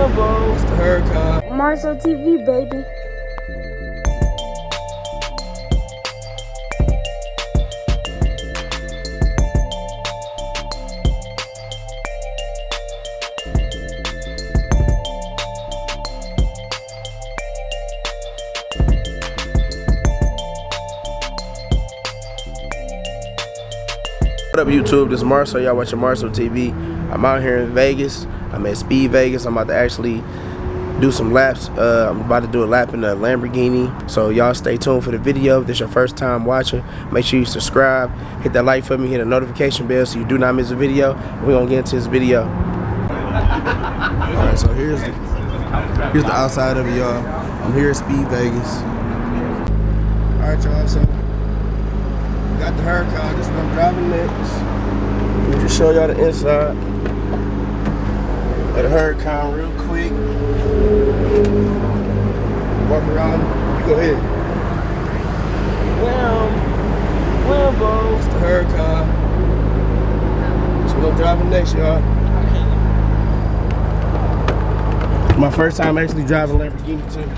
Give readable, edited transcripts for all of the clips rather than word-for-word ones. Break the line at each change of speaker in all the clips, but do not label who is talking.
Lambo. It's the Huracan.
Marcel TV, baby.
What up, YouTube? This is Marcel. Y'all watching Marcel TV. I'm out here in Vegas. I'm at Speed Vegas. I'm about to actually do some laps. I'm about to do a lap in the Lamborghini. So y'all stay tuned for the video. If this is your first time watching, make sure you subscribe, hit that like for me, hit the notification bell so you do not miss a video. We're gonna get into this video. Alright, so here's the outside of it, y'all. I'm here at Speed Vegas. Alright, y'all, so got the Huracan. This is what I'm driving next. Let me just show y'all the inside of the Huracan real quick. Walk around. You go ahead. Lambo. It's the Huracan. This is what I'm driving next, y'all. My first time actually driving Lamborghini too.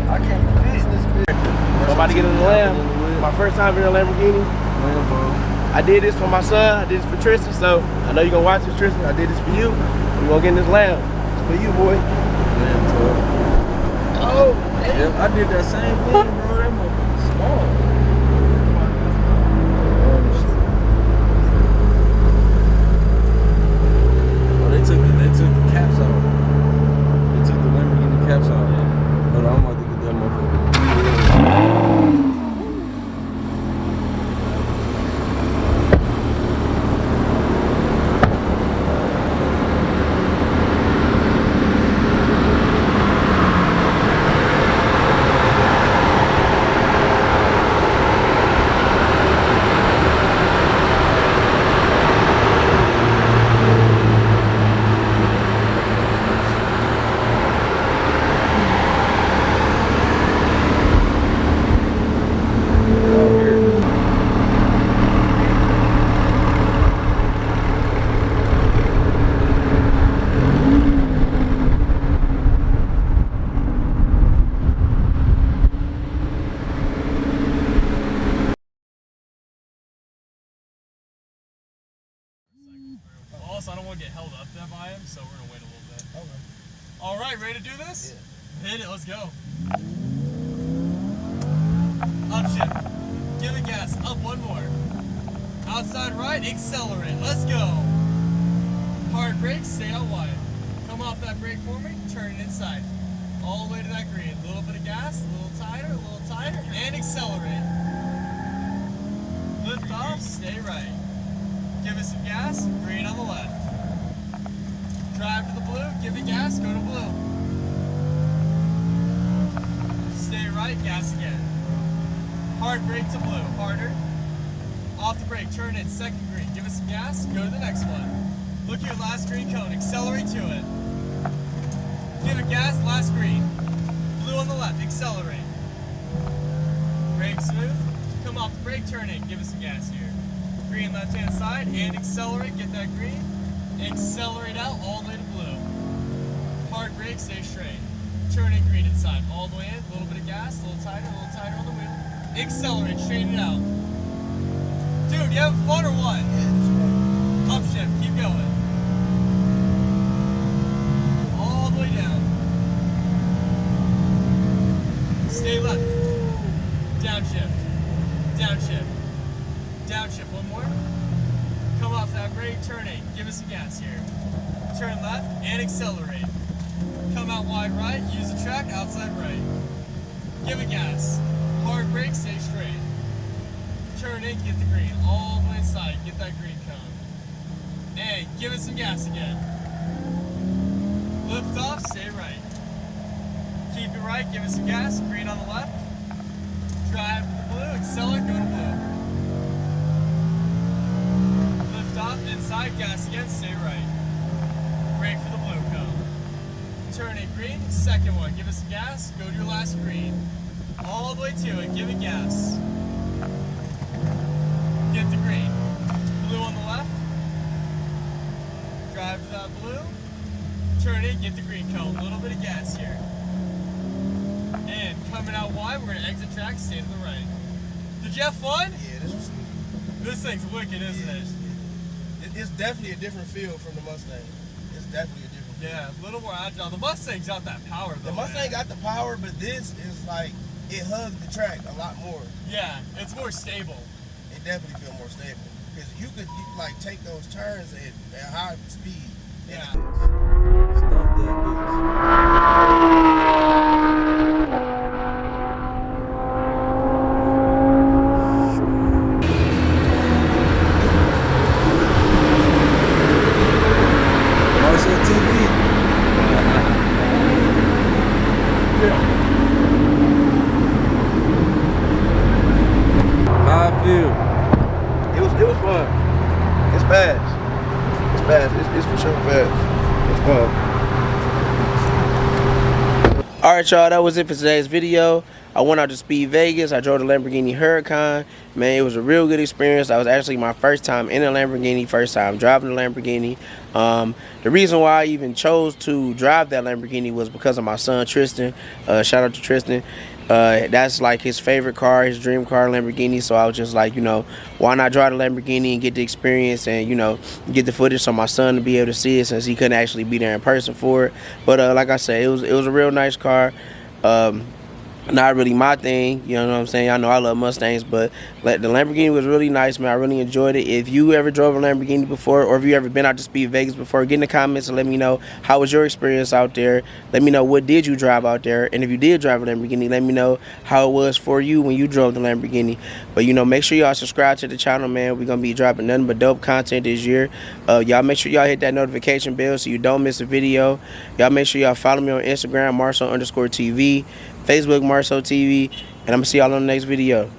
I can't fit this bitch. I'm about to get in the Lamb. My first time in a Lamborghini. I did this for my son. I did this for Tristan. So I know you're gonna watch this, Tristan. I did this for you. We're gonna get in this Lamb. It's for you, boy. Oh, damn.
Yep, I did that same thing, bro. That motherfucker small. Oh, they took the caps off. They took the Lamborghini caps off. Hold on, I'm about to get that motherfucker.
Also, I don't want to get held up there by him, so we're going to wait a little bit. Okay. All right, ready to do this? Yeah. Hit it, let's go. Upshift. Give it gas. Up one more. Outside right, accelerate. Let's go. Hard brake, stay out wide. Come off that brake for me, turn it inside. All the way to that green. A little bit of gas, a little tighter, and accelerate. Lift off, stay right. Give it some gas, green on the left. Drive to the blue, give it gas, go to blue. Stay right, gas again. Hard brake to blue, harder. Off the brake, turn in, second green, give it some gas, go to the next one. Look at your last green cone, accelerate to it. Give it gas, last green. Blue on the left, accelerate. Brake smooth, come off the brake, turn in, give it some gas here. Green left hand side and accelerate, get that green. Accelerate out all the way to blue. Hard brake, stay straight. Turn in green inside, all the way in, a little bit of gas, a little tighter on the wheel. Accelerate, straighten it out. Dude, you having fun or what? Upshift, keep going. All the way down. Stay left. Downshift. Downshift. Downshift, one more. Come off that brake, turn in. Give us some gas here. Turn left and accelerate. Come out wide right, use the track, outside right. Give it gas. Hard brake, stay straight. Turn in, get the green. All the way inside, get that green cone. Hey, give it some gas again. Lift off, stay right. Keep it right, give it some gas, green on the left. Drive to the blue, accelerate, go to blue. Inside, gas again, stay right. Brake for the blue cone. Turn it green, second one, give it some gas, go to your last green. All the way to it, give it gas. Get the green. Blue on the left. Drive to that blue. turn in, get the green cone. A little bit of gas here. And coming out wide, we're gonna exit track, stay to the right. Did you have fun?
Yeah, this was sweet.
This thing's wicked, isn't it?
It's definitely a different feel from the Mustang. It's definitely a different feel.
Yeah, a little more agile. The Mustang's got that power though.
The Mustang
man.
got the power, but this is like, it hugs the track a lot more.
Yeah, it's more stable.
It definitely feels more stable. Because you could like take those turns at high speed.
Yeah.
Stop that bitch. Marshall TV. How I feel?
It was fun. It's fast. It's fast. It's for sure fast. It's fun. Alright y'all, that was it for today's video. I went out to Speed Vegas. I drove the Lamborghini Huracan. Man, it was a real good experience. That was actually my first time in a Lamborghini, first time driving a Lamborghini. The reason why I even chose to drive that Lamborghini was because of my son Tristan. Shout out to Tristan. That's like his favorite car, his dream car, Lamborghini. So I was just like, you know, why not drive the Lamborghini and get the experience and, you know, get the footage so my son to be able to see it, since he couldn't actually be there in person for it. But like I said, it was a real nice car. Not really my thing, you know what I'm saying? I know I love Mustangs, but the Lamborghini was really nice, man. I really enjoyed it. If you ever drove a Lamborghini before, or if you ever been out to Speed Vegas before, get in the comments and let me know how was your experience out there. Let me know what did you drive out there, and if you did drive a Lamborghini, let me know how it was for you when you drove the Lamborghini. But you know, make sure y'all subscribe to the channel, man. We're gonna be dropping nothing but dope content this year. Y'all make sure y'all hit that notification bell so you don't miss a video. Y'all make sure y'all follow me on Instagram, Marcel_TV, Facebook, Marcel TV, and I'm gonna see y'all on the next video.